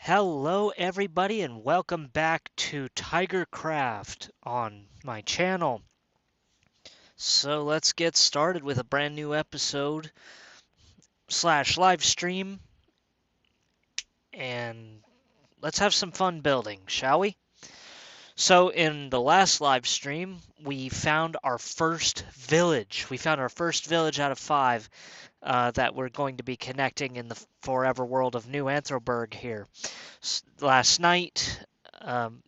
Hello everybody and welcome back to Tigercraft on my channel. So let's get started with a brand new episode slash live stream and let's have some fun building, shall we? So in the last live stream, we found our first village. We found our first village out of 5 that we're going to be connecting in the forever world of New Anthroburg here. Last night,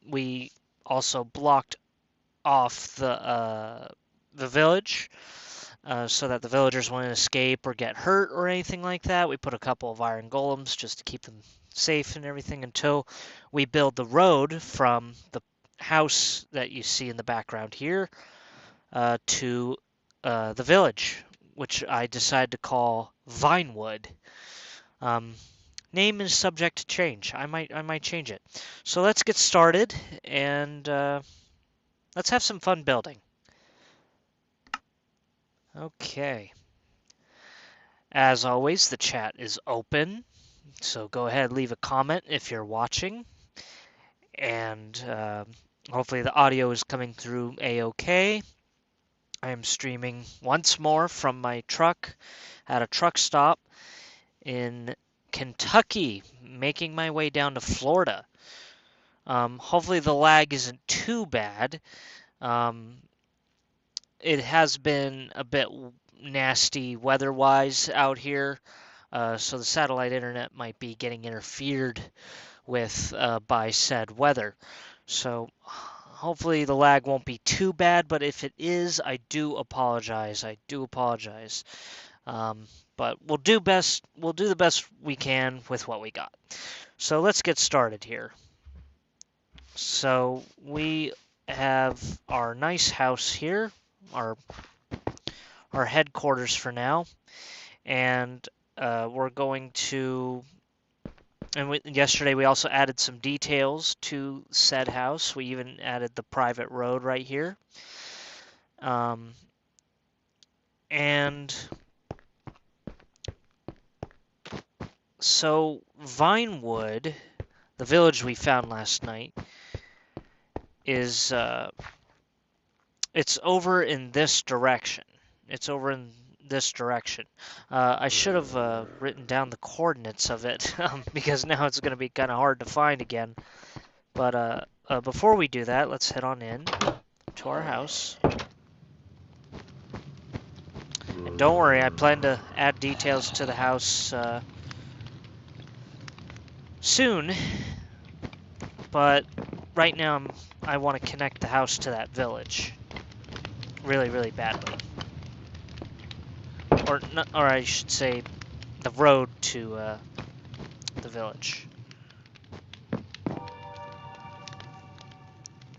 we also blocked off the village so that the villagers wouldn't escape or get hurt or anything like that. We put a couple of iron golems just to keep them safe and everything until we build the road from the house that you see in the background here to the village, which I decided to call Vinewood. Um, Name is subject to change. I might change it. So let's get started and let's have some fun building. Okay. As always, the chat is open, so go ahead and leave a comment if you're watching. And hopefully the audio is coming through a-okay. I am streaming once more from my truck at a truck stop in Kentucky, making my way down to Florida. Hopefully the lag isn't too bad. It has been a bit nasty weather-wise out here, so the satellite internet might be getting interfered with by said weather. So hopefully the lag won't be too bad, but if it is, I do apologize. I do apologize. But we'll do the best we can with what we got. So let's get started here. So we have our nice house here, our headquarters for now, and we're going to. And yesterday we also added some details to said house. We even added the private road right here, and so Vinewood, the village we found last night, is it's over in this direction. It's over in this direction. I should have written down the coordinates of it because now it's going to be kind of hard to find again. But before we do that, let's head on in to our house. And don't worry, I plan to add details to the house soon. But right now, I want to connect the house to that village really, really badly. Or I should say, the road to the village.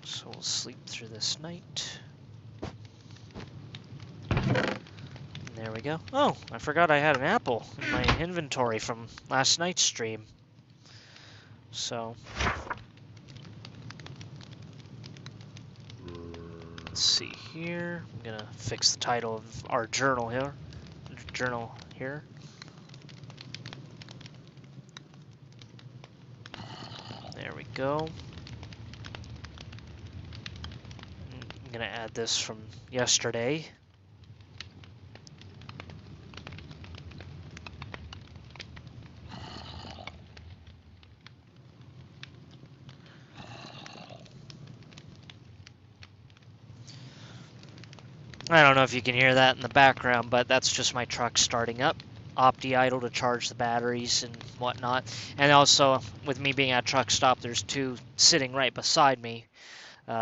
So we'll sleep through this night. And there we go. Oh, I forgot I had an apple in my inventory from last night's stream. So let's see here. I'm gonna fix the title of our journal here. There we go. I'm gonna add this from yesterday. I don't know if you can hear that in the background, but that's just my truck starting up. Opti-idle to charge the batteries and whatnot. And also, with me being at a truck stop, there's 2 sitting right beside me.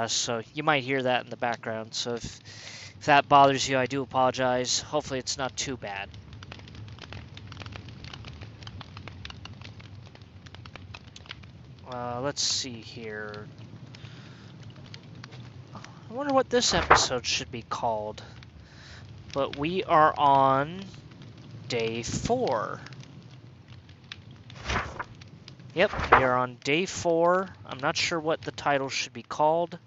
So you might hear that in the background. So if that bothers you, I do apologize. Hopefully it's not too bad. Let's see here. I wonder what this episode should be called. But we are on day 4. Yep, we are on day 4. I'm not sure what the title should be called.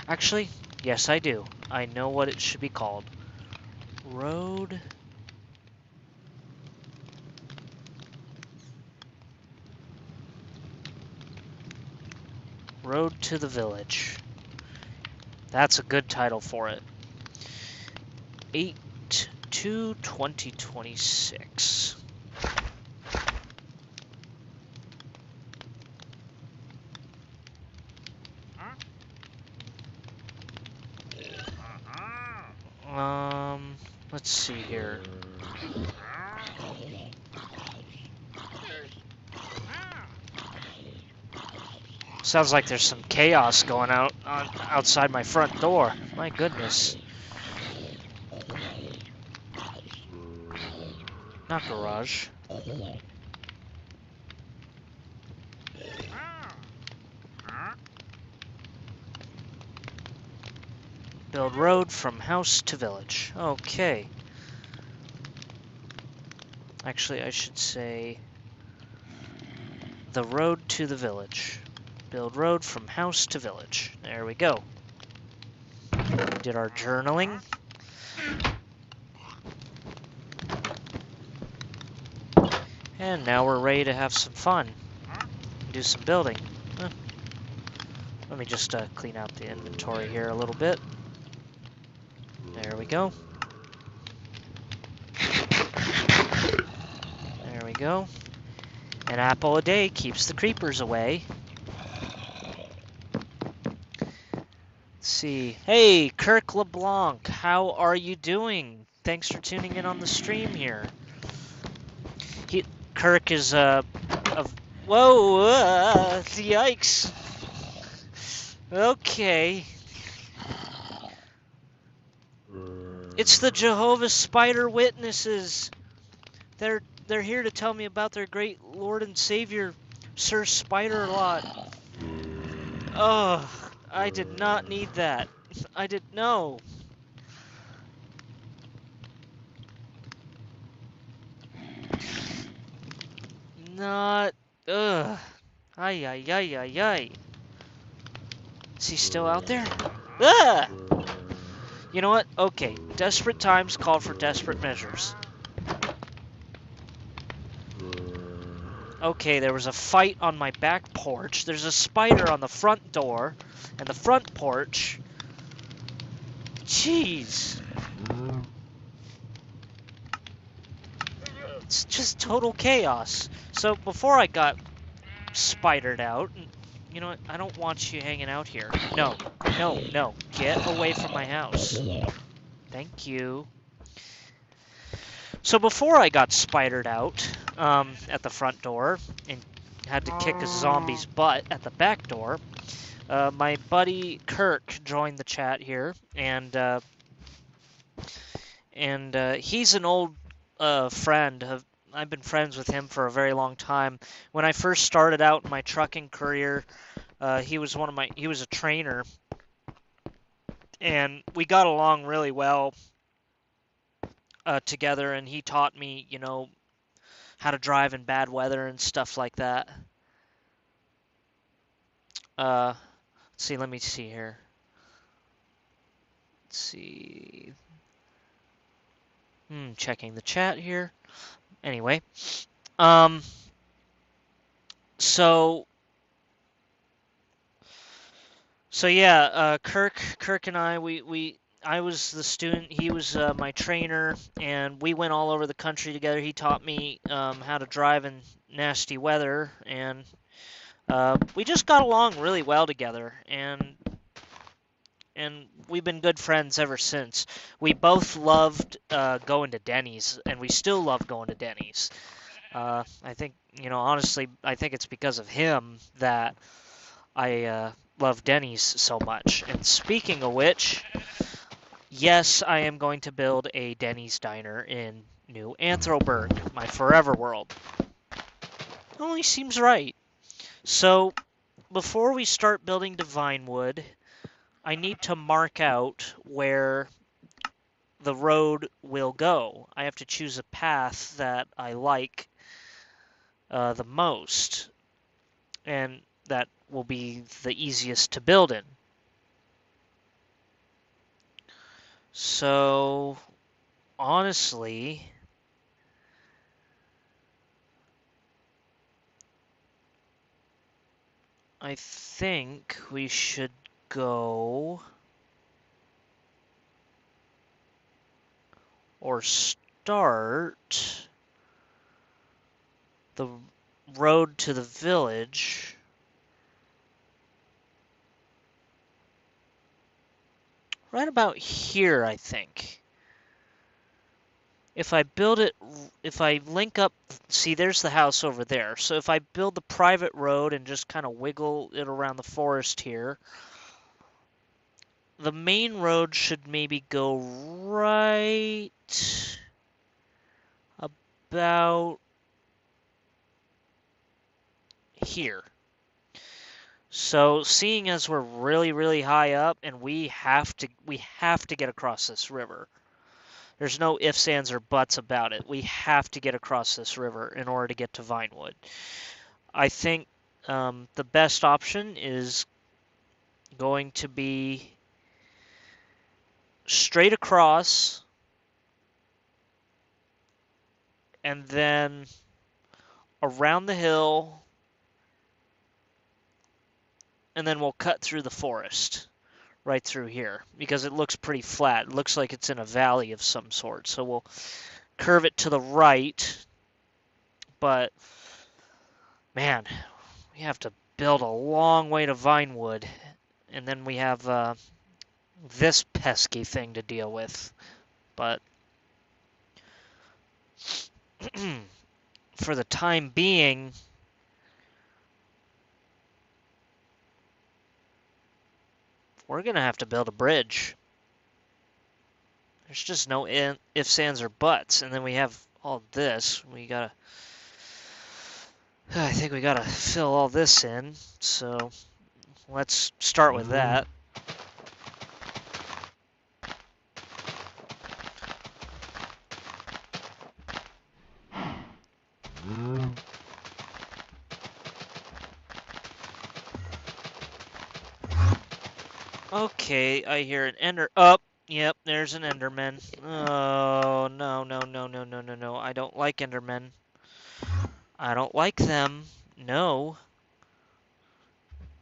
Actually, yes I do. I know what it should be called. Road Road to the Village. That's a good title for it. 8/2/2026. Let's see here. Sounds like there's some chaos going outside my front door. My goodness. Not garage. Build road from house to village. Okay. Actually, I should say the road to the village. Build road from house to village. There we go. Did our journaling. And now we're ready to have some fun. Do some building. Let me just clean out the inventory here a little bit. There we go. There we go. An apple a day keeps the creepers away. Let's see. Hey, Kirk LeBlanc, how are you doing? Thanks for tuning in on the stream here. Kirk is whoa, yikes. Okay. It's the Jehovah's Spider Witnesses. They're here to tell me about their great Lord and Savior, Sir Spider-Lot. Oh, I did not need that. I didn't know. Not. Ugh. Ay, ay, ay, ay, ay. Is he still out there? Ah! You know what? Okay. Desperate times call for desperate measures. Okay, there was a fight on my back porch. There's a spider on the front door and the front porch. Jeez. It's just total chaos. So before I got spidered out, you know what? I don't want you hanging out here. No, no, no. Get away from my house. Thank you. So before I got spidered out at the front door and had to kick a zombie's butt at the back door, my buddy Kirk joined the chat here, and he's an old friend. I've been friends with him for a very long time. When I first started out in my trucking career, he was a trainer, and we got along really well together, and he taught me, you know, how to drive in bad weather and stuff like that. Let's see, let me see here. Let's see. Checking the chat here. Anyway, so yeah, Kirk and I I was the student, he was my trainer, and we went all over the country together. He taught me how to drive in nasty weather, and we just got along really well together, and we've been good friends ever since. We both loved going to Denny's, and we still love going to Denny's. I think, you know, honestly, I think it's because of him that I love Denny's so much. And speaking of which, yes, I am going to build a Denny's diner in New Anthroburg, my forever world. Only seems right. So, before we start building to Vinewood, I need to mark out where the road will go. I have to choose a path that I like the most, and that will be the easiest to build in. So, honestly, I think we should go or start the road to the village right about here, I think. If I build it, if I link up, see, there's the house over there. So if I build the private road and just kind of wiggle it around the forest here, the main road should maybe go right about here. So seeing as we're really, really high up and we have to get across this river. There's no ifs, ands, or buts about it. We have to get across this river in order to get to Vinewood. I think the best option is going to be straight across and then around the hill, and then we'll cut through the forest right through here because it looks pretty flat. It looks like it's in a valley of some sort. So we'll curve it to the right, but man, we have to build a long way to Vinewood, and then we have this pesky thing to deal with. But for the time being, we're going to have to build a bridge. There's just no ifs, ands, or buts. And then we have all this. I think we gotta fill all this in. So let's start with that. Okay, I hear an ender. Oh, yep, there's an enderman. Oh, no, no, no, no, no, no, no. I don't like endermen. I don't like them. No.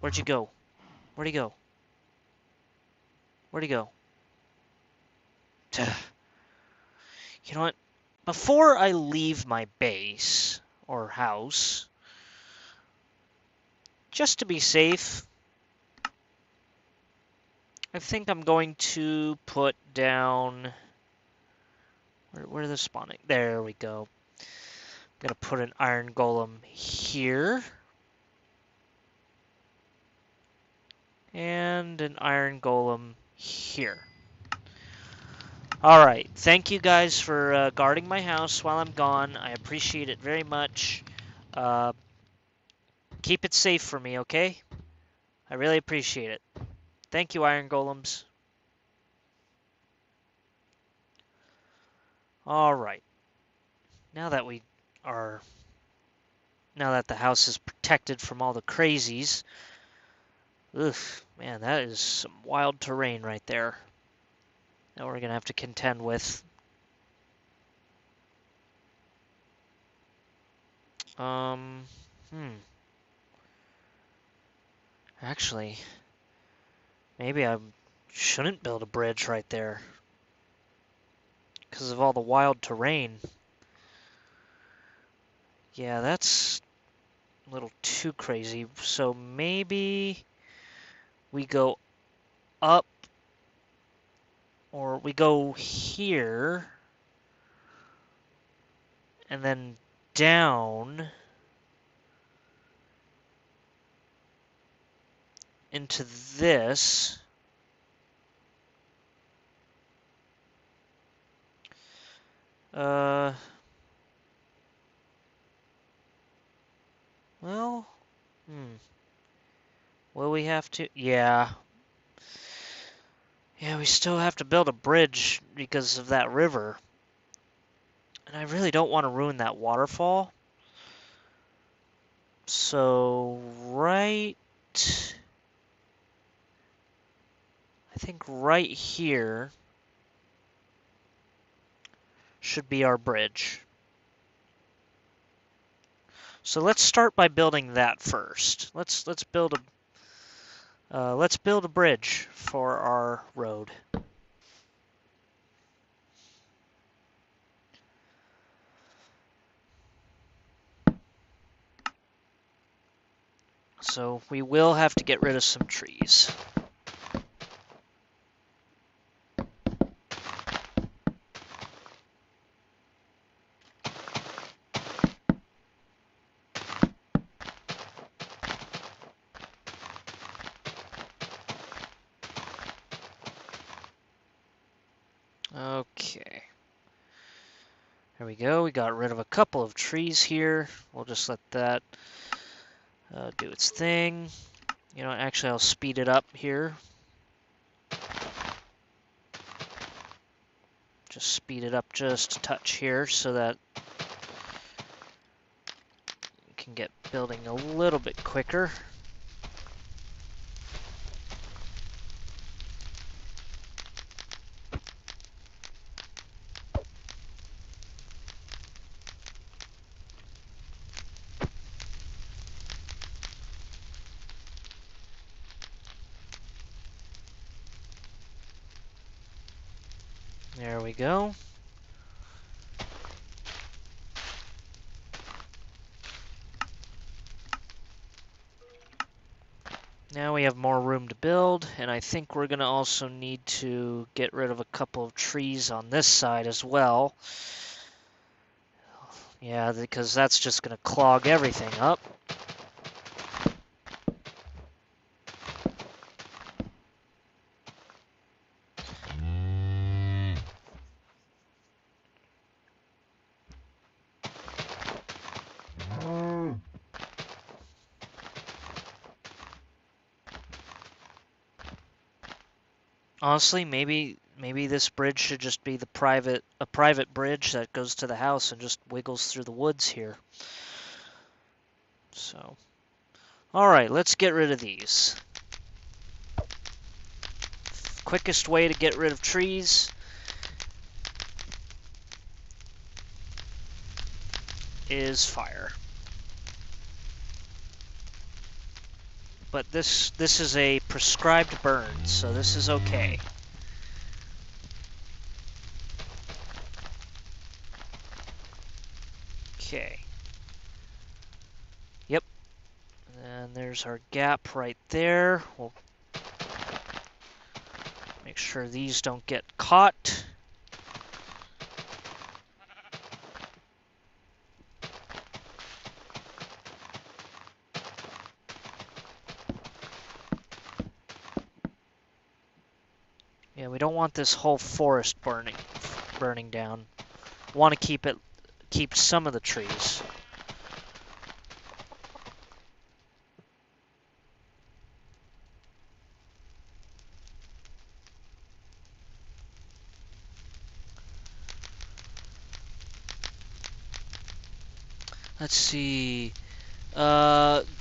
Where'd you go? Where'd he go? Where'd he go? You know what? Before I leave my base or house, just to be safe, I think I'm going to put down... Where are the spawning? There we go. I'm going to put an iron golem here. And an iron golem here. Alright, thank you guys for guarding my house while I'm gone. I appreciate it very much. Keep it safe for me, okay? I really appreciate it. Thank you, iron golems. Alright. Now that the house is protected from all the crazies. Ugh, man, that is some wild terrain right there that we're going to have to contend with. Actually, maybe I shouldn't build a bridge right there because of all the wild terrain. Yeah, that's a little too crazy. So maybe we go up, or we go here and then down into this. Well, will we have to? Yeah. Yeah, we still have to build a bridge because of that river. And I really don't want to ruin that waterfall. So, I think right here should be our bridge. So let's start by building that first. Let's build a bridge for our road. So we will have to get rid of some trees. Okay. There we go. We got rid of a couple of trees here. We'll just let that do its thing. You know, actually, I'll speed it up here. Just speed it up just a touch here so that we can get building a little bit quicker. There we go. Now we have more room to build, and I think we're going to also need to get rid of a couple of trees on this side as well. Yeah, because that's just going to clog everything up. Honestly, maybe this bridge should just be a private bridge that goes to the house and just wiggles through the woods here. So, all right, let's get rid of these. Quickest way to get rid of trees is fire. But this is a prescribed burn, so this is okay. Okay. Yep. And there's our gap right there. We'll make sure these don't get caught. Yeah, we don't want this whole forest burning down. Want to keep some of the trees. Let's see.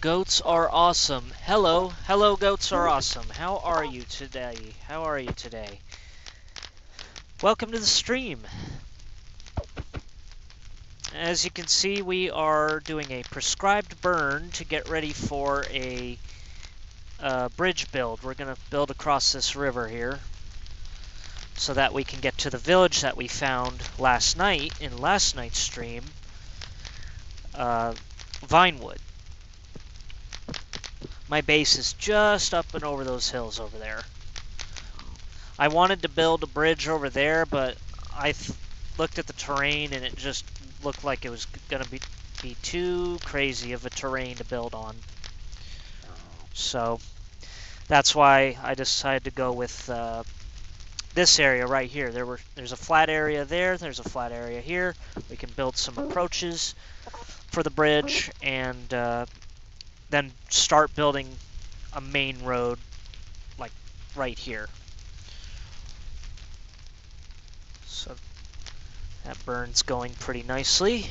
Goats are awesome. Hello, goats are awesome. How are you today? How are you today? Welcome to the stream. As you can see, we are doing a prescribed burn to get ready for a bridge build. We're going to build across this river here so that we can get to the village that we found last night in last night's stream, Vinewood. My base is just up and over those hills over there. I wanted to build a bridge over there, but I looked at the terrain and it just looked like it was going to be too crazy of a terrain to build on. So that's why I decided to go with this area right here. There's a flat area there. There's a flat area here. We can build some approaches for the bridge and then start building a main road like right here. So that burn's going pretty nicely.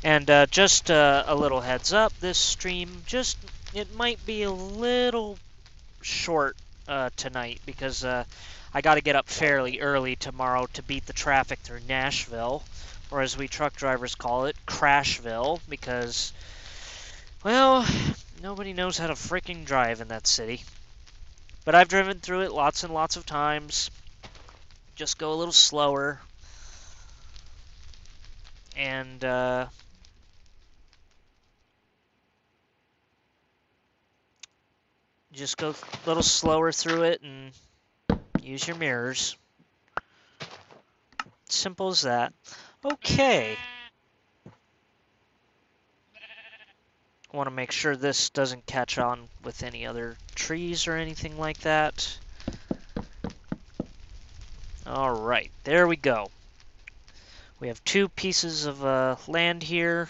And just a little heads up, this stream, it might be a little short tonight because I got to get up fairly early tomorrow to beat the traffic through Nashville, or as we truck drivers call it, Crashville, because, well, nobody knows how to freaking drive in that city. But I've driven through it lots and lots of times. Just go a little slower. And, just go a little slower through it and use your mirrors. Simple as that. Okay. I want to make sure this doesn't catch on with any other trees or anything like that. Alright, there we go. We have 2 pieces of land here,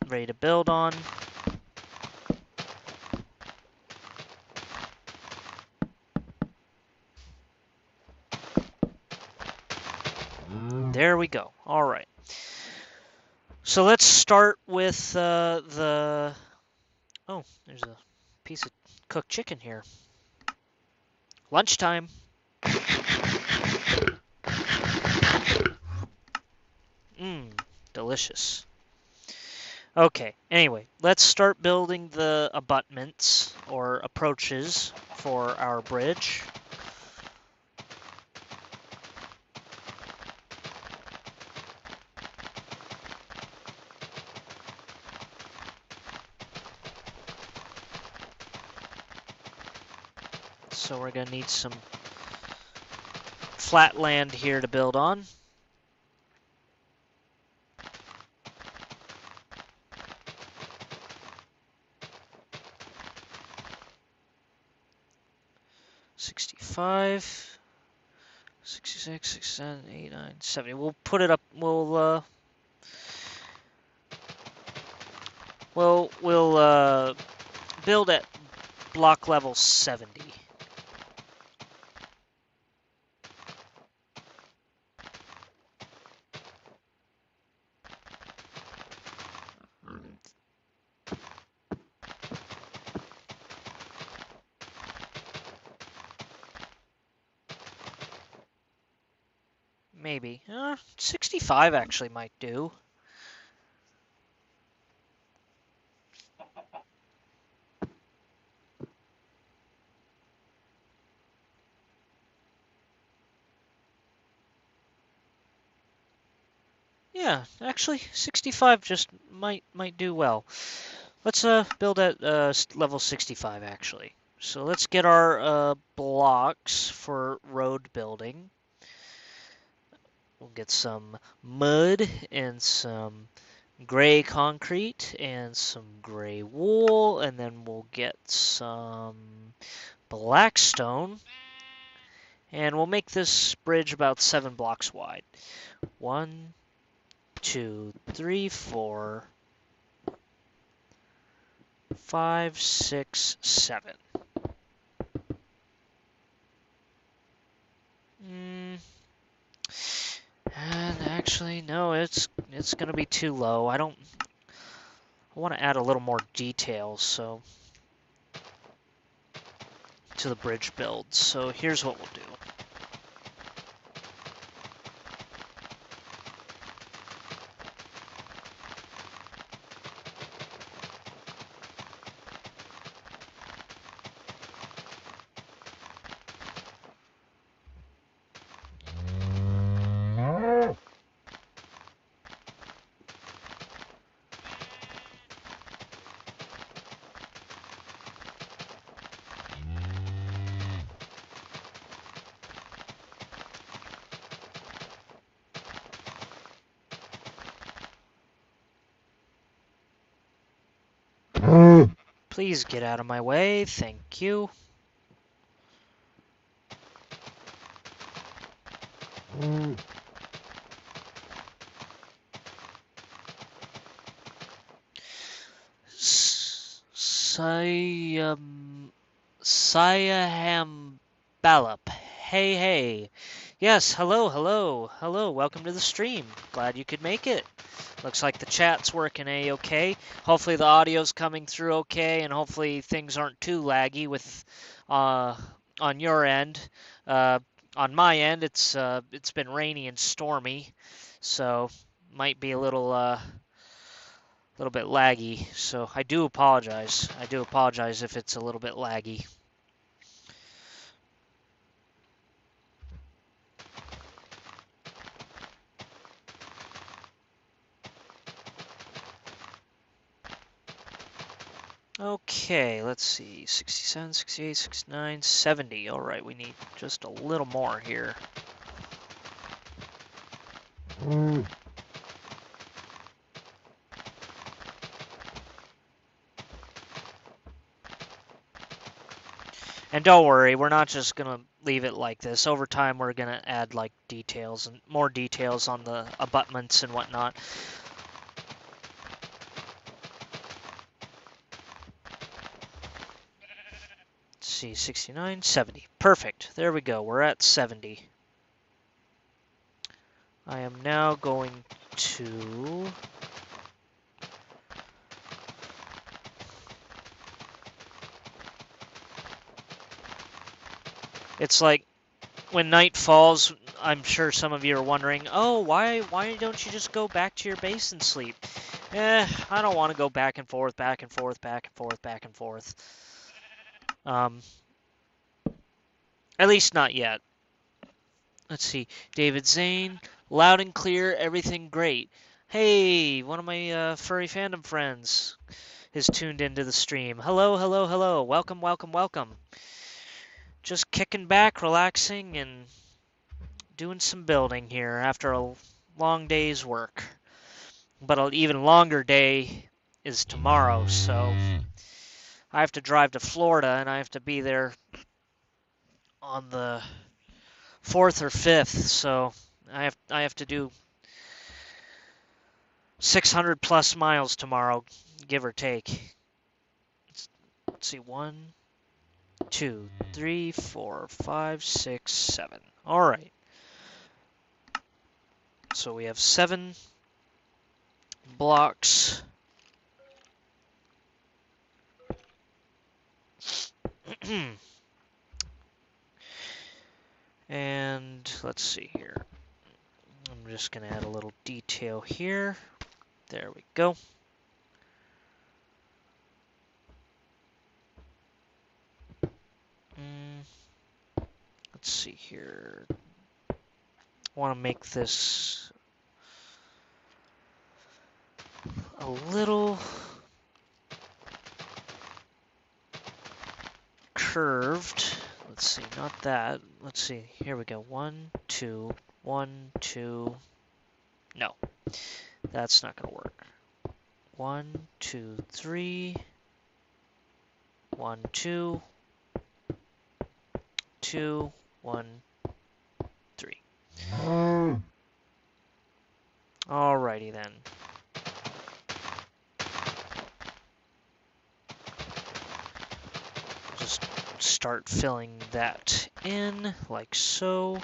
ready to build on. There we go. Alright. So let's start with the... Oh, there's a piece of cooked chicken here. Lunchtime. Mmm, delicious. Okay, anyway, let's start building the abutments, or approaches, for our bridge. So we're going to need some flat land here to build on. $65, $66, $67, $89, $70. We'll put it up. We'll build at block level 70. Maybe. 65 actually might do. Yeah, actually, 65 just might do well. Let's build at level 65 actually. So let's get our blocks for road building. We'll get some mud and some gray concrete and some gray wool, and then we'll get some black stone. And we'll make this bridge about 7 blocks wide. 1, 2, 3, 4, 5, 6, 7. And actually, no, it's gonna be too low. I want to add a little more detail, so to the bridge build. So here's what we'll do. Please get out of my way, thank you. Siaham Ballop. Hey. Yes, hello, welcome to the stream. Glad you could make it. Looks like the chat's working a-okay. Hopefully the audio's coming through okay, and hopefully things aren't too laggy with on your end. On my end, it's been rainy and stormy, so might be a little bit laggy. So I do apologize. I do apologize if it's a little bit laggy. Okay, let's see. 67, 68, 69, 70. All right, we need just a little more here. And don't worry, we're not just going to leave it like this. Over time, we're going to add like details and more details on the abutments and whatnot. Let's see, 69, 70. Perfect. There we go. We're at 70. I am now going to... It's like when night falls, I'm sure some of you are wondering, oh, why don't you just go back to your base and sleep? I don't want to go back and forth, back and forth, back and forth, back and forth. At least not yet. Let's see. David Zane, loud and clear, everything great. Hey, one of my furry fandom friends is tuned into the stream. Hello, hello, hello. Welcome, welcome, welcome. Just kicking back, relaxing, and doing some building here after a long day's work. But an even longer day is tomorrow, so I have to drive to Florida, and I have to be there on the 4th or 5th, so I have to do 600 plus miles tomorrow, give or take. Let's see, 1, 2, 3, 4, 5, 6, 7. All right. So we have 7 blocks. And let's see here. I'm just going to add a little detail here. There we go. Let's see here. I want to make this a little curved. Let's see, not that. Let's see. Here we go. 1, 2, 1, 2. No, that's not going to work. 1, 2, 3. 1, 2. 2, 1, 3. Alrighty then. Just start filling that in like so.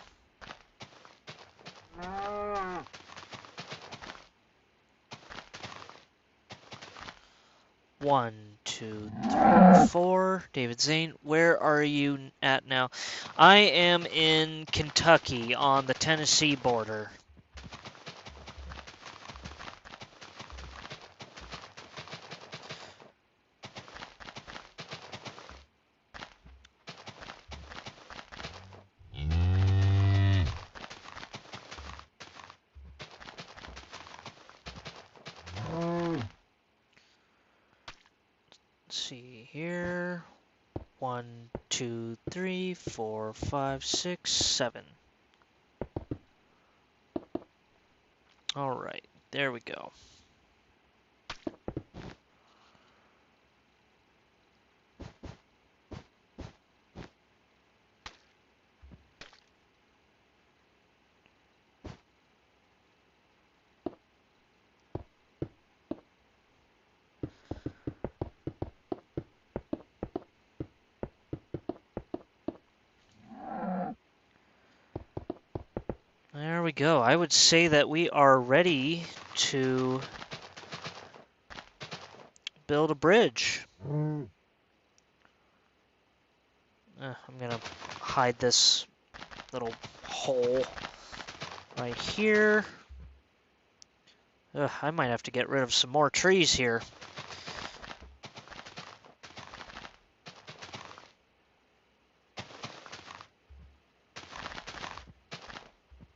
One, 2, 3, 4. David Zane, where are you at now? I am in Kentucky on the Tennessee border. See here. 1, 2, 3, 4, 5, 6, 7. All right, there we go. There we go. I would say that we are ready to build a bridge. I'm gonna hide this little hole right here. I might have to get rid of some more trees here.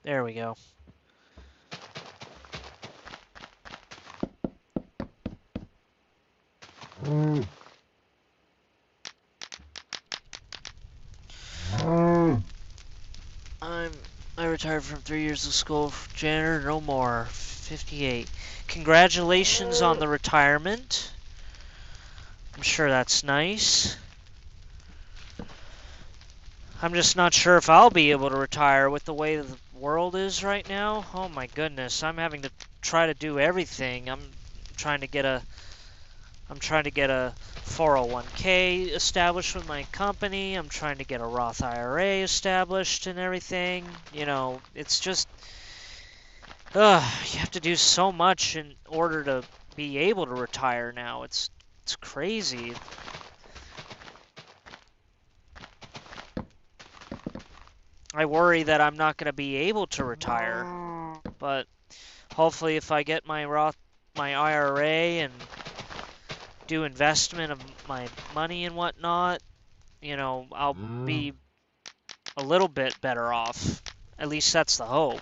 There we go. I retired from 3 years of school. Janitor, no more. 58. Congratulations on the retirement. I'm sure that's nice. I'm just not sure if I'll be able to retire with the way the world is right now. Oh my goodness, I'm having to try to do everything. I'm trying to get a 401k established with my company. I'm trying to get a Roth IRA established and everything. You know, it's just you have to do so much in order to be able to retire now. It's crazy. I worry that I'm not going to be able to retire, but hopefully if I get my IRA and do investment of my money and whatnot, you know, I'll be a little bit better off. At least that's the hope.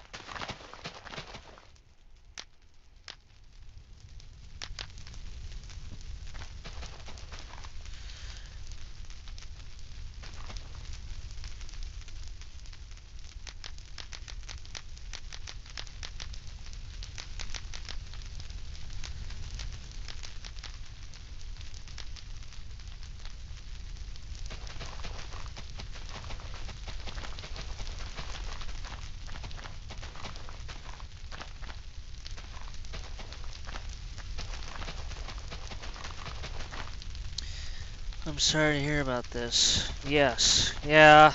I'm sorry to hear about this. Yes, yeah.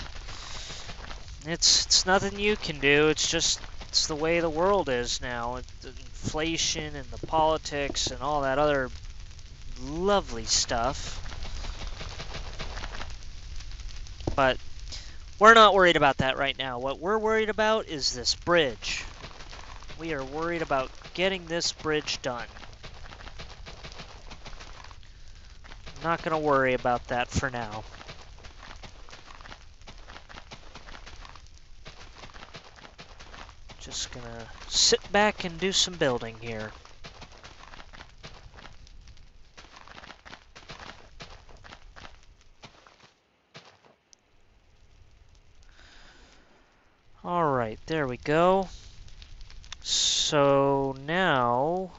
It's nothing you can do. It's the way the world is now. The inflation and the politics and all that other lovely stuff. But we're not worried about that right now. What we're worried about is this bridge. We are worried about getting this bridge done. Not going to worry about that for now. Just going to sit back and do some building here. Alright, there we go. So now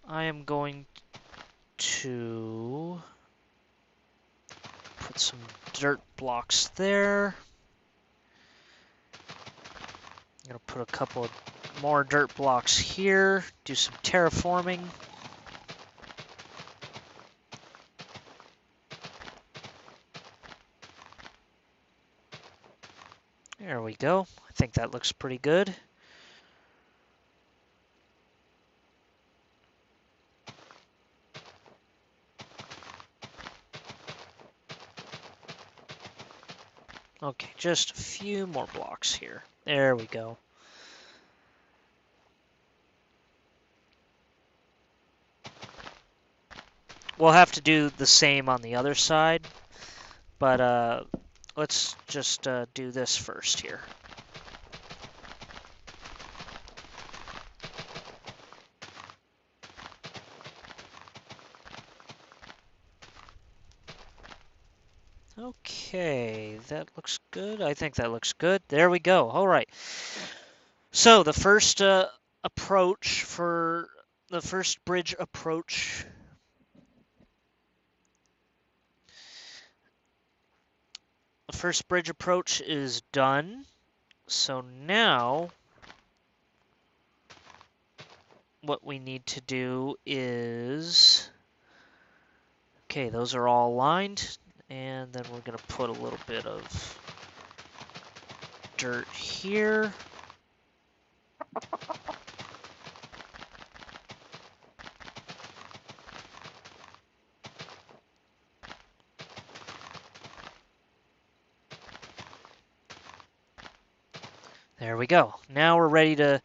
I am going to put some dirt blocks there. I'm going to put a couple of more dirt blocks here, do some terraforming. There we go. I think that looks pretty good. Okay, just a few more blocks here. There we go. We'll have to do the same on the other side, but let's just do this first here. Okay, that looks good. I think that looks good. There we go. All right. So the first approach for the first bridge approach. The first bridge approach is done. So now what we need to do is, okay, those are all aligned, and then we're going to put a little bit of dirt here. There we go. Now we're ready to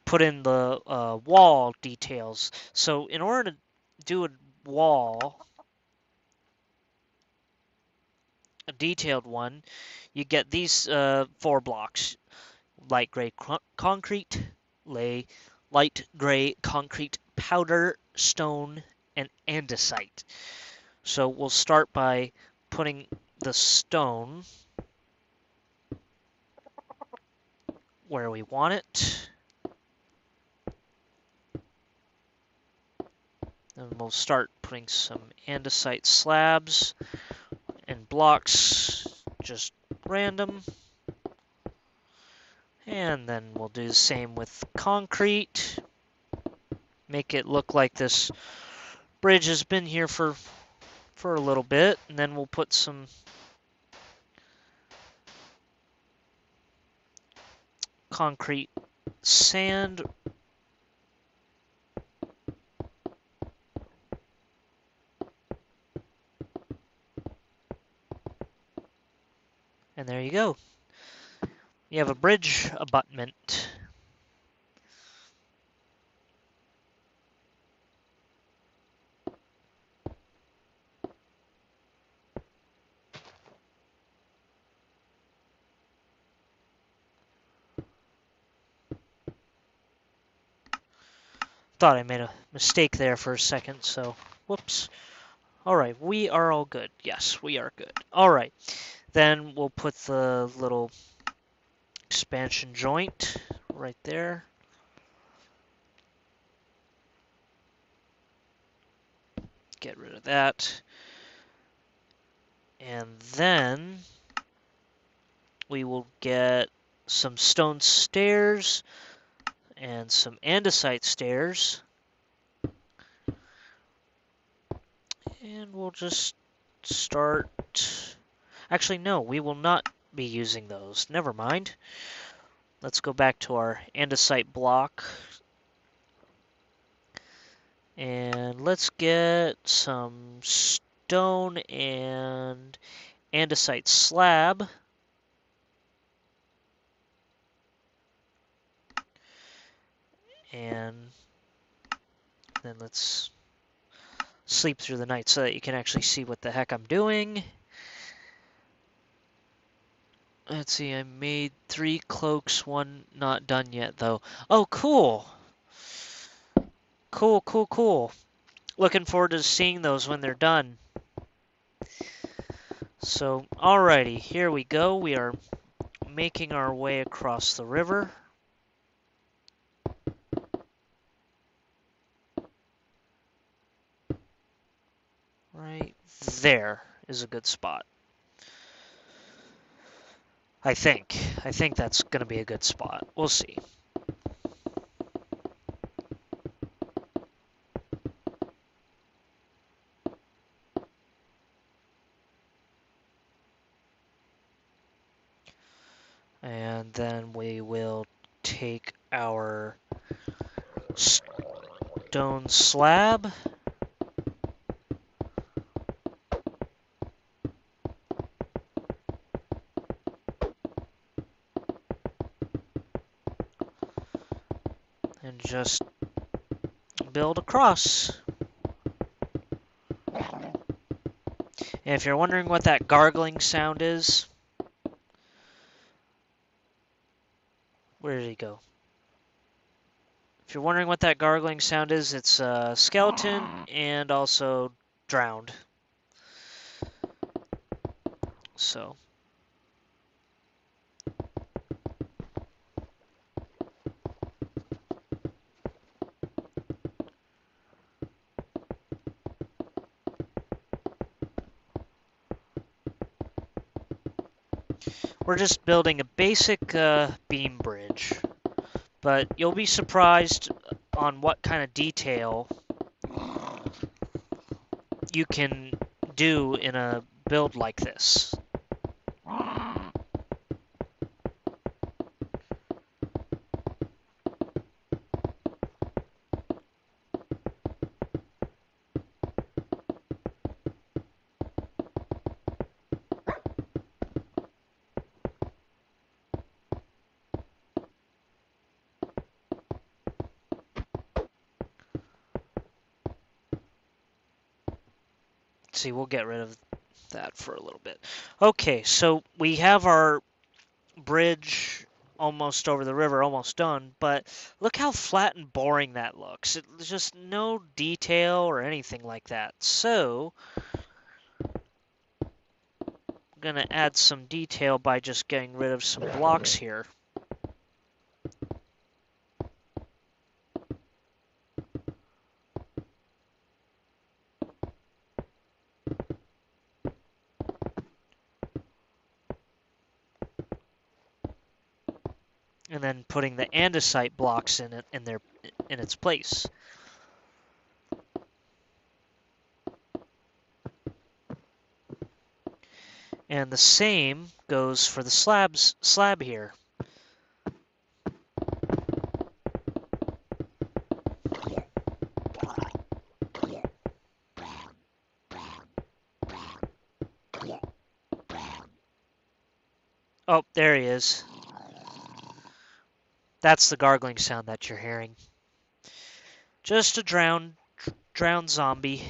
put in the wall details. So in order to do a wall, a detailed one, you get these 4 blocks: light gray concrete, light gray concrete, powder, stone, and andesite. So we'll start by putting the stone where we want it. Then we'll start putting some andesite slabs and blocks, just random. And then we'll do the same with concrete. Make it look like this bridge has been here for a little bit. And then we'll put some concrete sand. And there you go. You have a bridge abutment. Thought I made a mistake there for a second, so whoops. Alright, we are all good. Yes, we are good. Alright, then we'll put the little expansion joint right there. Get rid of that. And then we will get some stone stairs and some andesite stairs. And we'll just start... Actually, no, we will not be using those. Never mind. Let's go back to our andesite block. And let's get some stone and andesite slab. And then let's sleep through the night so that you can actually see what the heck I'm doing. Let's see, I made 3 cloaks, 1 not done yet though. Oh, cool! Cool, cool, cool. Looking forward to seeing those when they're done. So, alrighty, here we go. We are making our way across the river. Right there is a good spot. I think that's going to be a good spot. We'll see. And then we will take our stone slab. And just build across. And if you're wondering what that gargling sound is, where did he go? If you're wondering what that gargling sound is, it's a skeleton and also drowned. So. We're just building a basic beam bridge, but you'll be surprised on what kind of detail you can do in a build like this. see, we'll get rid of that for a little bit. Okay, so we have our bridge almost over the river, almost done, but look how flat and boring that looks. There's just no detail or anything like that. So I'm going to add some detail by just getting rid of some blocks here. And then putting the andesite blocks in its place. And the same goes for the slab here. Oh, there he is. That's the gargling sound that you're hearing. Just a drowned zombie.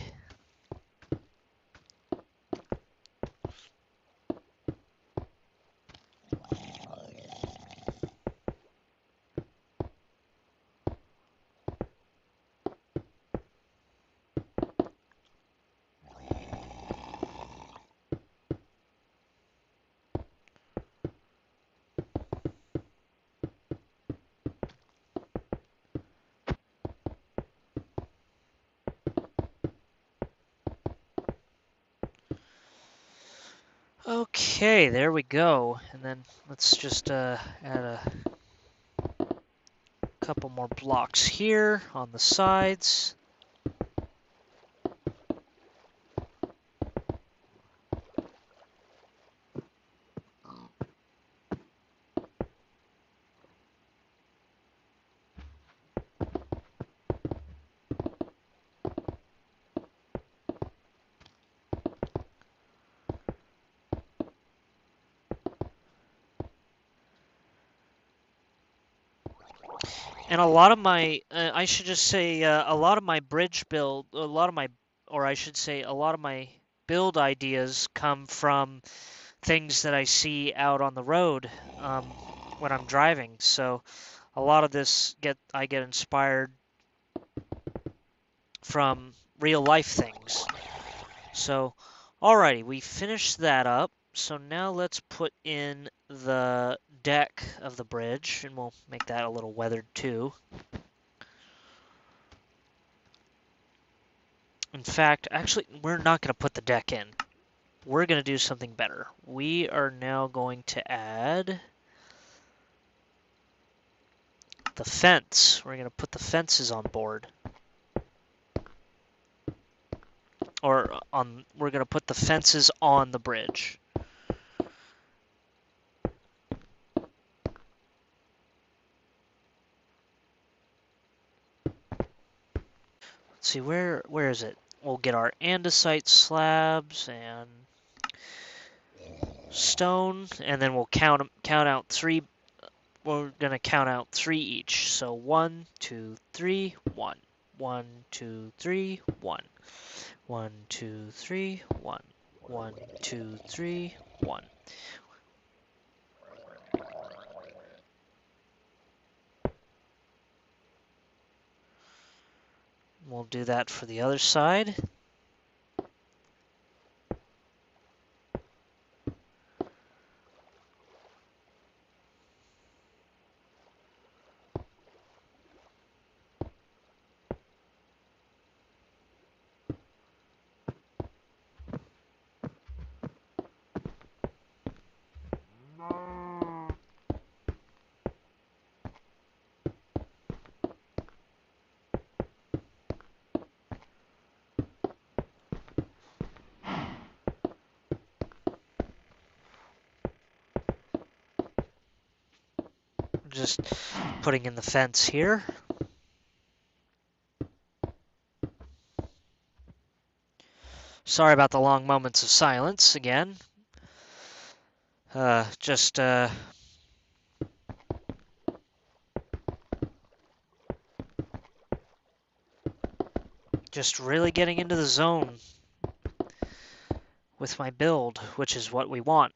Okay, there we go. And then let's just add a couple more blocks here on the sides. And a lot of my, I should just say, a lot of my bridge build, a lot of my, or I should say, a lot of my build ideas come from things that I see out on the road when I'm driving. So a lot of this I get inspired from real life things. So, alrighty, we finished that up. So now let's put in the deck of the bridge, and we'll make that a little weathered too. In fact, actually, we're not going to put the deck in. We're going to do something better. We are now going to add the fence. We're going to put the fences on board. We're going to put the fences on the bridge. Let's see, where is it? We'll get our andesite slabs and stone, and then we'll count out 3. We're gonna count out 3 each. So 1, 2, 3, 1. 1, 2, 3, 1. 1, 2, 3, 1. 1, 2, 3, 1. We'll do that for the other side. Just putting in the fence here. Sorry about the long moments of silence again. Just really getting into the zone. with my build, which is what we want,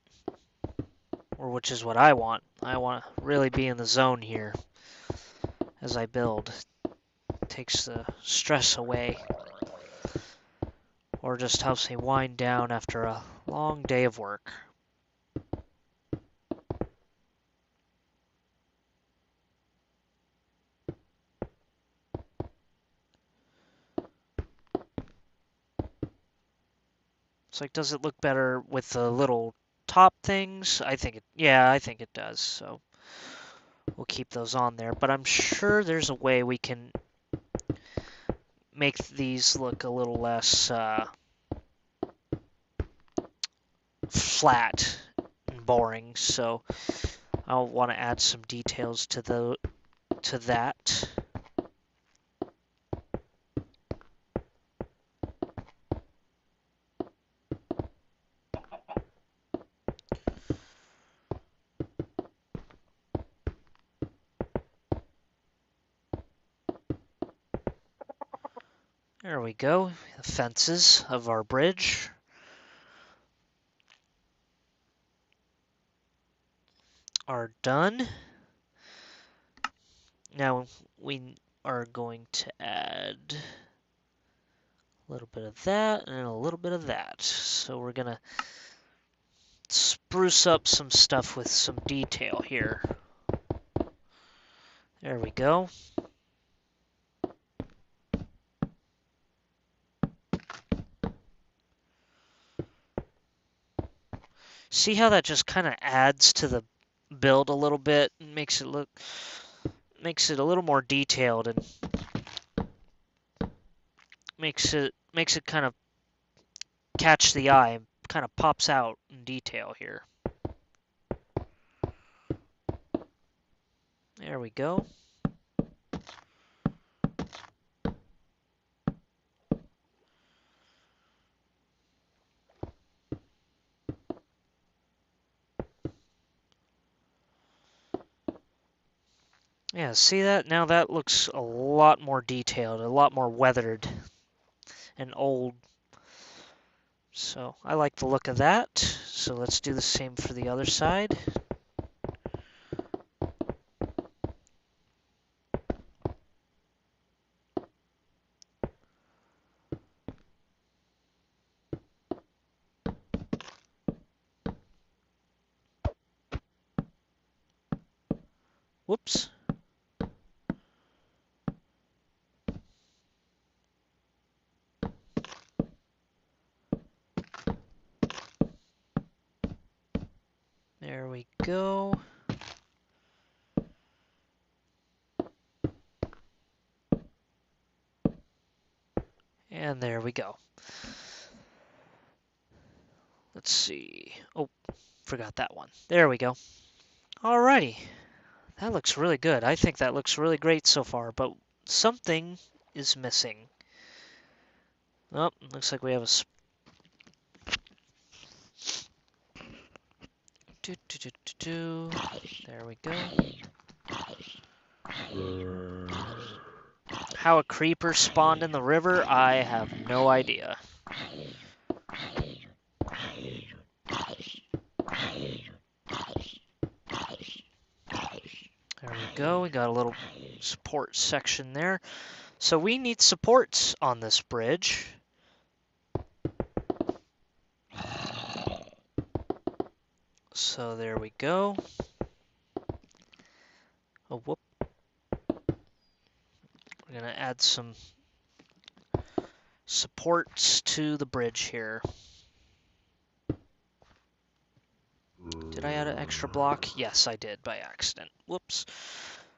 or which is what I want. I want to really be in the zone here as I build. It takes the stress away, or just helps me wind down after a long day of work. It's like, does it look better with the little top things? I think it does. So we'll keep those on there, but I'm sure there's a way we can make these look a little less flat and boring. So I'll want to add some details to that. There we go. The fences of our bridge are done. Now we are going to add a little bit of that and a little bit of that. So we're gonna spruce up some stuff with some detail here. There we go. See how that just kind of adds to the build a little bit and makes it a little more detailed and makes it kind of catch the eye and kind of pops out in detail here. There we go. Yeah, see that? Now that looks a lot more detailed, a lot more weathered and old. So I like the look of that. So let's do the same for the other side. Whoops. There we go. And there we go. Let's see. Oh, forgot that one. There we go. Alrighty. That looks really good. I think that looks really great so far, but something is missing. Oh, looks like we have a There we go. How a creeper spawned in the river, I have no idea. There we go. We got a little support section there. So we need supports on this bridge. So there we go. Oh, whoop. We're going to add some supports to the bridge here. Did I add an extra block? Yes, I did by accident. Whoops.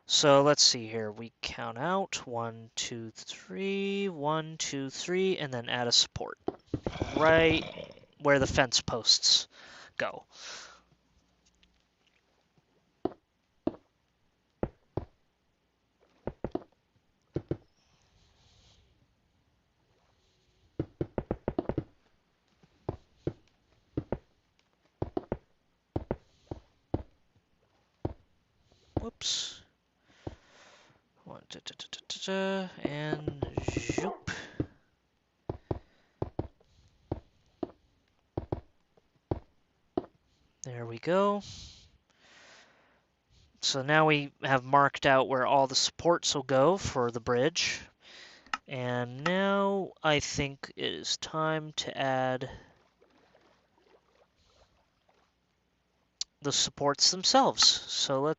So let's see here. We count out 1, 2, 3, 1, 2, 3, and then add a support right where the fence posts go. Whoops. And zoop. There we go. So now we have marked out where all the supports will go for the bridge. And now I think it is time to add the supports themselves. So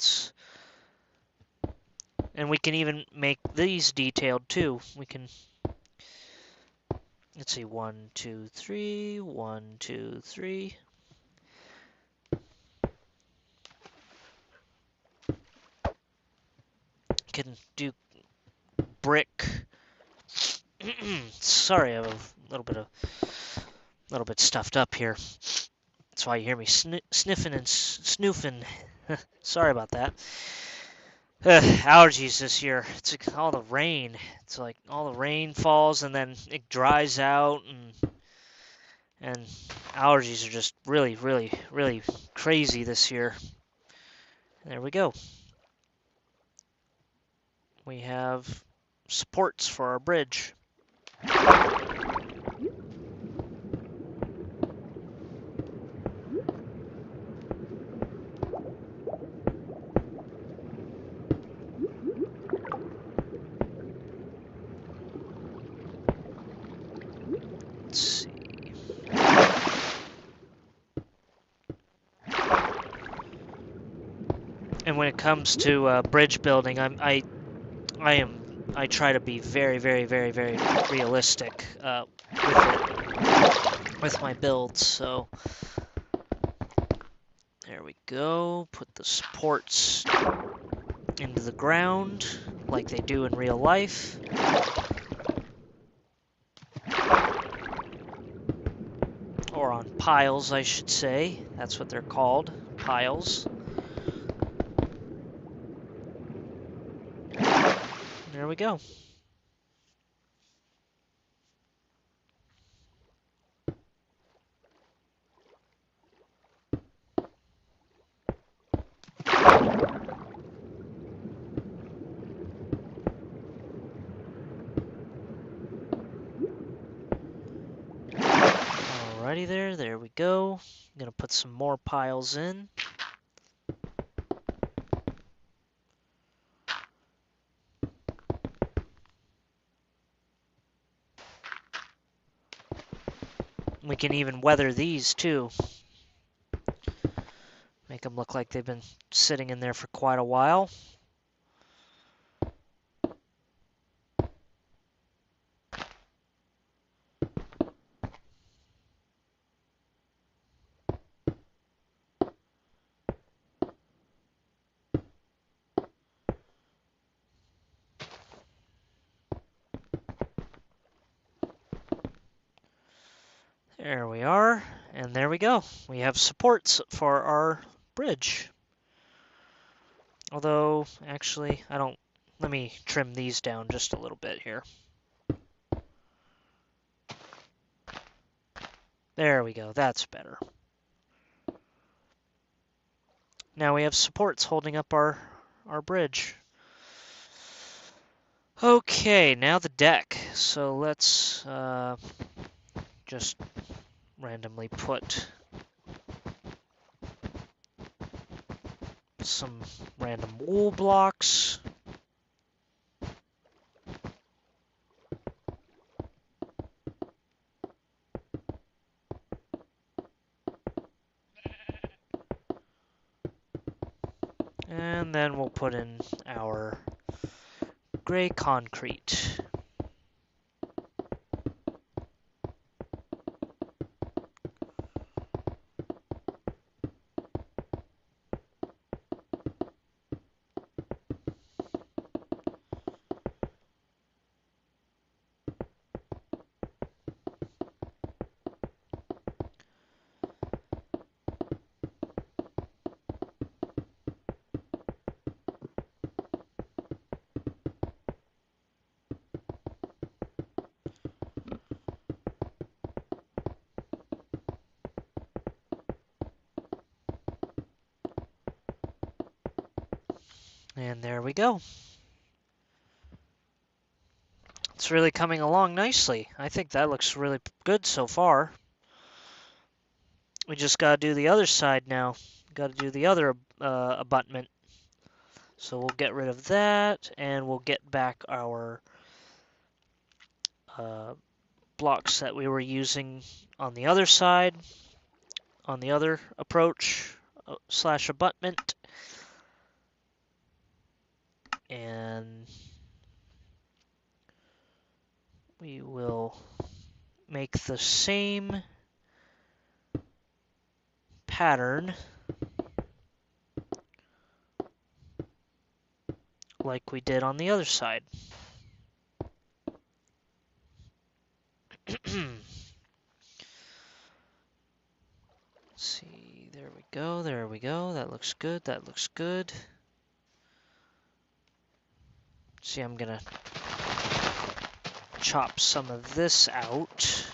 and we can even make these detailed too. We can, let's see, 1, 2, 3, 1, 2, 3. Can do brick. Sorry, I have a little bit stuffed up here. That's why you hear me sniffing and snoofing. Sorry about that. Allergies this year. It's like all the rain. It's like all the rain falls and then it dries out, and allergies are just really, really, really crazy this year. There we go. We have supports for our bridge. Let's see. And when it comes to bridge building, I try to be very, very, very, very realistic with my builds. So there we go. Put the supports into the ground like they do in real life. Or on piles, I should say. That's what they're called, piles. There we go. Alrighty there we go. I'm gonna put some more piles in. We can even weather these too. Make them look like they've been sitting in there for quite a while. There we are, and there we go. We have supports for our bridge. Although, actually, let me trim these down just a little bit here. There we go, that's better. Now we have supports holding up our bridge. Okay, now the deck. So let's just randomly put some random wool blocks. And then we'll put in our gray concrete. And there we go. It's really coming along nicely. I think that looks really good so far. We just gotta do the other side now. Gotta do the other abutment. So we'll get rid of that, and we'll get back our blocks that we were using on the other side, on the other approach slash abutment. And we will make the same pattern like we did on the other side. Let's see, there we go, there we go. That looks good, that looks good. See, I'm gonna chop some of this out.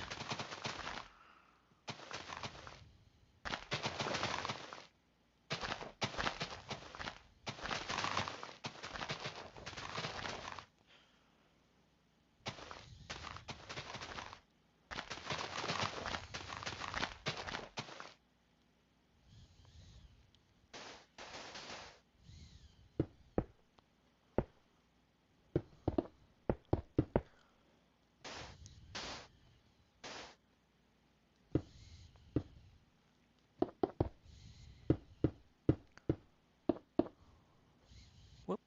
Whoop.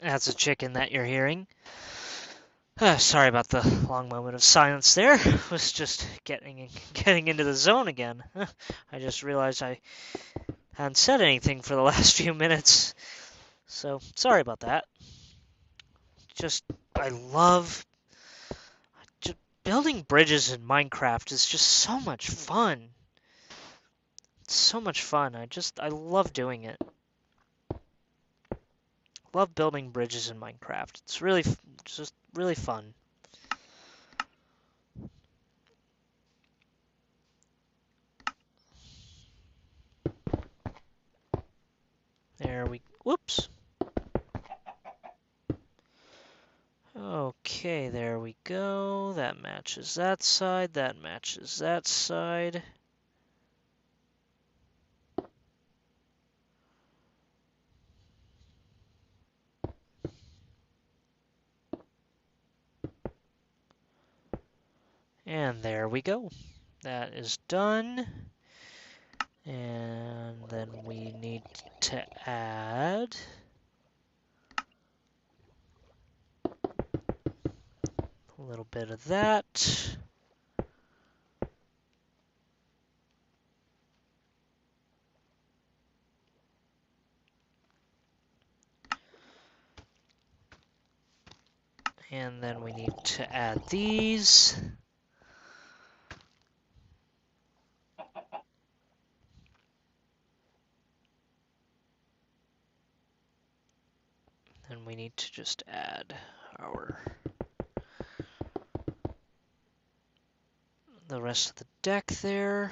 That's a chicken that you're hearing. Sorry about the long moment of silence there. Was just getting into the zone again. I just realized I hadn't said anything for the last few minutes. So, sorry about that. Just, I love just building bridges in Minecraft is just so much fun. It's so much fun. I love doing it. Love building bridges in Minecraft. It's really, just really fun. There we, whoops. Okay, there we go. That matches that side. That matches that side. And there we go. That is done. And then we need to add a little bit of that. And then we need to add these. And we need to just add the rest of the deck there.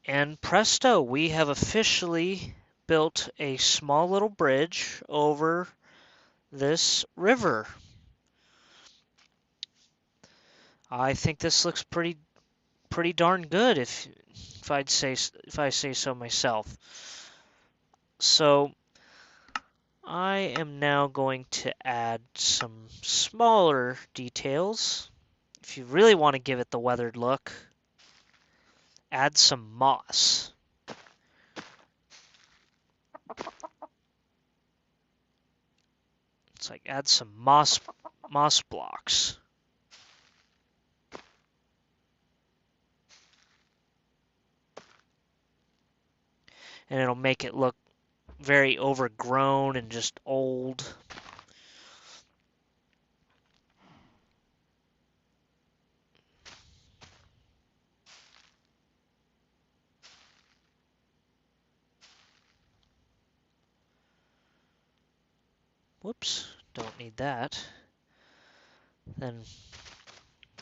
And presto, we have officially built a small little bridge over this river. I think this looks pretty darn good if I say so myself. So I am now going to add some smaller details. If you really want to give it the weathered look, add some moss. It's like add some moss blocks. And it'll make it look very overgrown and just old. Whoops, don't need that. Then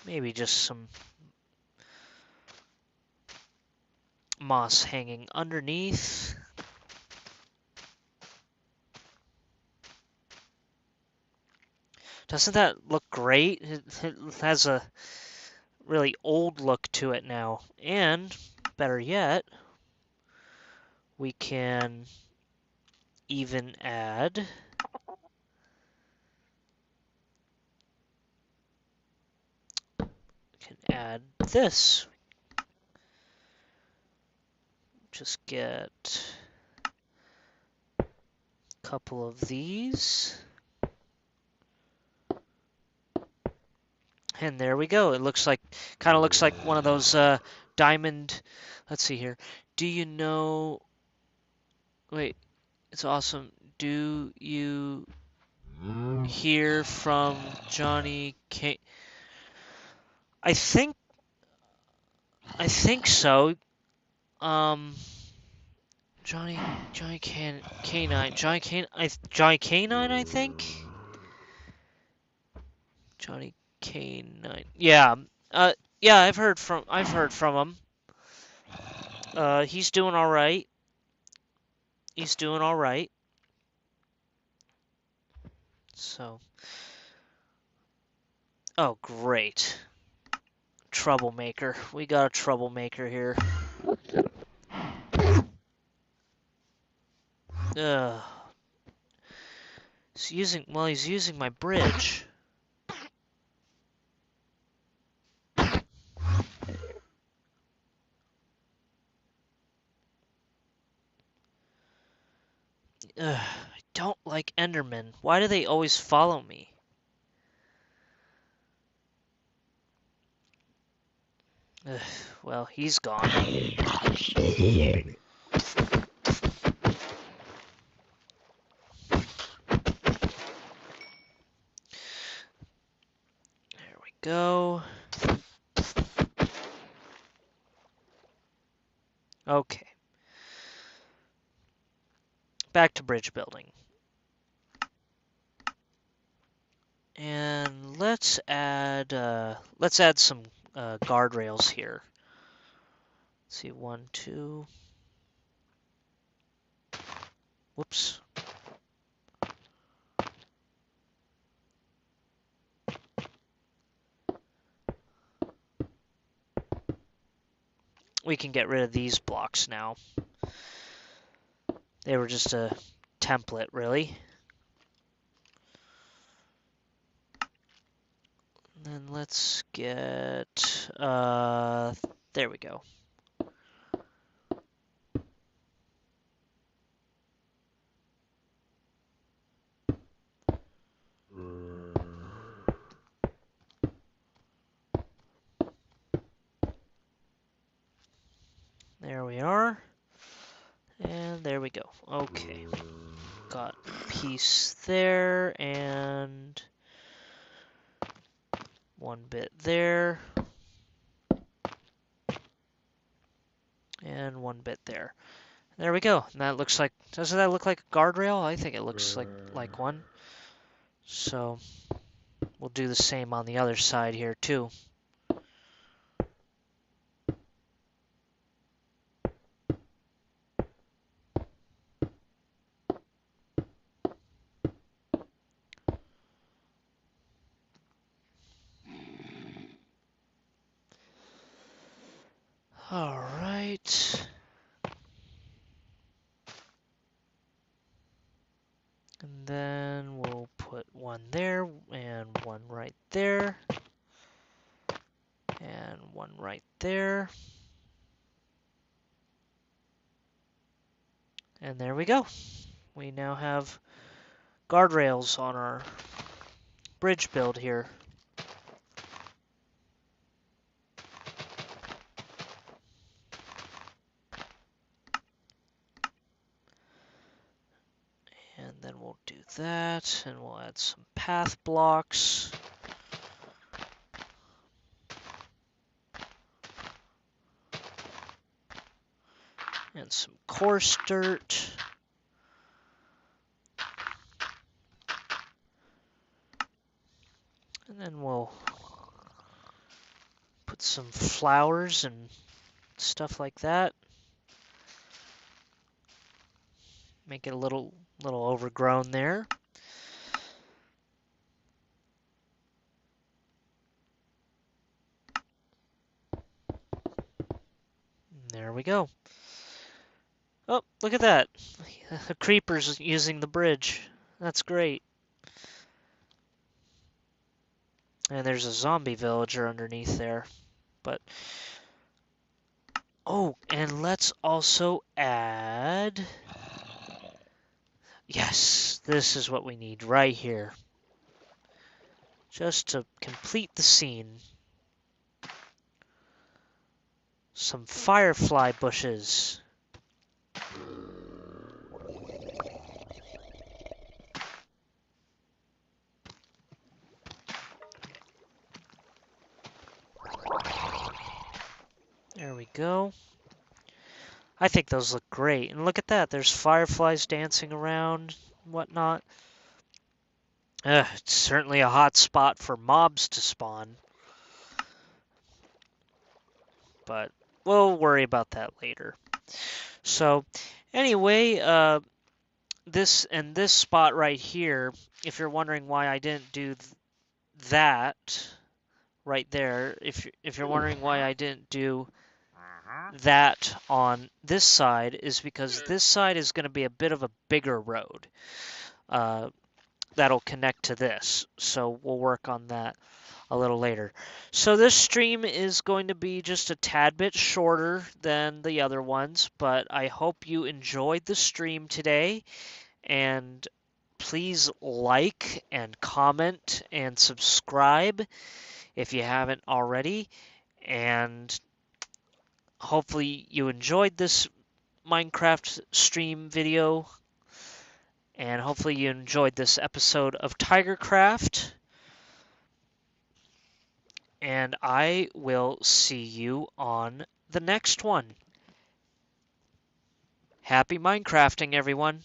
maybe just some moss hanging underneath. Doesn't that look great? It has a really old look to it now. And, better yet, we can even add this. Just get a couple of these. And there we go. It looks like, kind of looks like one of those diamond, let's see here. Do you know, wait, it's awesome. Do you hear from Johnny K? I think so. Johnny K9, Johnny K9, I think. Johnny K9. Yeah. Yeah, I've heard from him. He's doing all right. He's doing all right. So. Oh, great. Troublemaker. We got a troublemaker here. Ugh. He's using my bridge. Ugh, I don't like Endermen. Why do they always follow me? Ugh, well, he's gone. There we go. Okay. Back to bridge building. And let's add some guardrails here. Let's see, 1, 2. Whoops. We can get rid of these blocks now. They were just a template, really. And then let's get, there we go. There we are. And there we go. Okay. Got a piece there and one bit there. And one bit there. There we go. And that looks like, doesn't that look like a guardrail? I think it looks like one. So we'll do the same on the other side here too. All right. And then we'll put one there and one right there. And one right there. And there we go. We now have guardrails on our bridge build here. And then we'll do that, and we'll add some path blocks. And some coarse dirt. And then we'll put some flowers and stuff like that. Make it a little overgrown there. There we go. Oh, look at that. A creeper's using the bridge. That's great. And there's a zombie villager underneath there. But oh, and let's also add. Yes, this is what we need right here. Just to complete the scene. Some firefly bushes. There we go. I think those look great. And look at that. There's fireflies dancing around, whatnot. It's certainly a hot spot for mobs to spawn. But we'll worry about that later. So anyway, this spot right here, if you're wondering why I didn't do that right there, if you're wondering why I didn't do that on this side, is because this side is going to be a bit of a bigger road that'll connect to this. So we'll work on that a little later. So this stream is going to be just a tad bit shorter than the other ones, but I hope you enjoyed the stream today, and please like and comment and subscribe if you haven't already, and hopefully you enjoyed this Minecraft stream video, and hopefully you enjoyed this episode of Tigercraft. And I will see you on the next one. Happy Minecrafting, everyone.